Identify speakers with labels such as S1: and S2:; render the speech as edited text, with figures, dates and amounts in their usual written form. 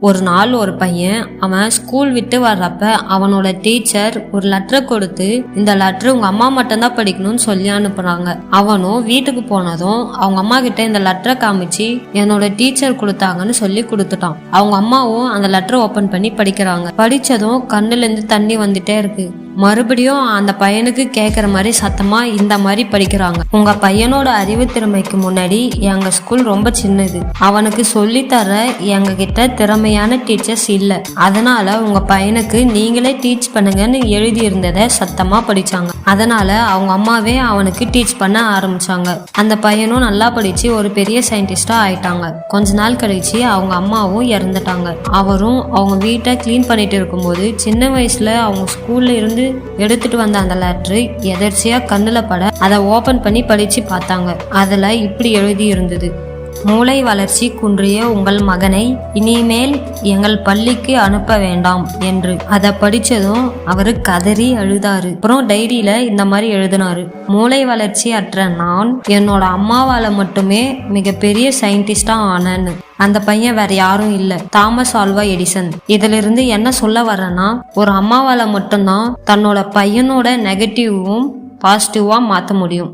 S1: ஒரு நாள் ஒரு பையன் அவன் ஸ்கூல் விட்டு வர்றப்ப அவனோட டீச்சர் ஒரு லெட்டர் கொடுத்து இந்த லெட்டர் உங்க அம்மா மட்டும்தான் படிக்கணும்னு சொல்லி அனுப்புறாங்க. அவனும் வீட்டுக்கு போனதும் அவங்க அம்மா கிட்ட இந்த லெட்டரை காமிச்சு என்னோட டீச்சர் கொடுத்தாங்கன்னு சொல்லி கொடுத்துட்டான். அவங்க அம்மாவும் அந்த லெட்டரை ஓபன் பண்ணி படிக்கிறாங்க. படிச்சதும் கண்ணுல இருந்து தண்ணி வந்துட்டே இருக்கு. மறுபடியும் அந்த பையனுக்கு கேட்குற மாதிரி சத்தமா இந்த மாதிரி படிக்கிறாங்க. உங்க பையனோட அறிவு திறமைக்கு முன்னாடி எங்க ஸ்கூல் ரொம்ப சின்னது. அவனுக்கு சொல்லித்தர எங்க கிட்ட திறமையான டீச்சர்ஸ் இல்ல. அதனால உங்க பையனுக்கு நீங்களே டீச் பண்ணுங்கன்னு எழுதி இருந்ததை சத்தமா படிச்சாங்க. அதனால அவங்க அம்மாவே அவனுக்கு டீச் பண்ண ஆரம்பிச்சாங்க. அந்த பையனும் நல்லா படிச்சு ஒரு பெரிய சயின்டிஸ்டா ஆயிட்டாங்க. கொஞ்ச நாள் கழிச்சு அவங்க அம்மாவும் இறந்துட்டாங்க. அவரும் அவங்க வீட்டை கிளீன் பண்ணிட்டு இருக்கும்போது சின்ன வயசுல அவங்க ஸ்கூல்ல இருந்து எடுத்துட்டு வந்த அந்த லெட்டர் எதர்ச்சியா கண்ணுல பட அதை ஓபன் பண்ணி படிச்சு பார்த்தாங்க. அதுல இப்படி எழுதி இருந்தது: மூளை வளர்ச்சி குன்றிய உங்கள் மகனை இனிமேல் எங்கள் பள்ளிக்கு அனுப்ப வேண்டாம் என்று. அதை படிச்சதும் அவரு கதறி அழுதாரு. அப்புறம் டைரியில இந்த மாதிரி எழுதினாரு: மூளை வளர்ச்சி அற்ற நான் என்னோட அம்மாவால மட்டுமே மிகப்பெரிய சயின்டிஸ்டா ஆனேன்னு. அந்த பையன் வேற யாரும் இல்ல, தாமஸ் ஆல்வா எடிசன். இதுல இருந்து என்ன சொல்ல வர்றேன்னா, ஒரு அம்மாவால மட்டும்தான் தன்னோட பையனோட நெகட்டிவும் பாசிட்டிவா மாத்த முடியும்.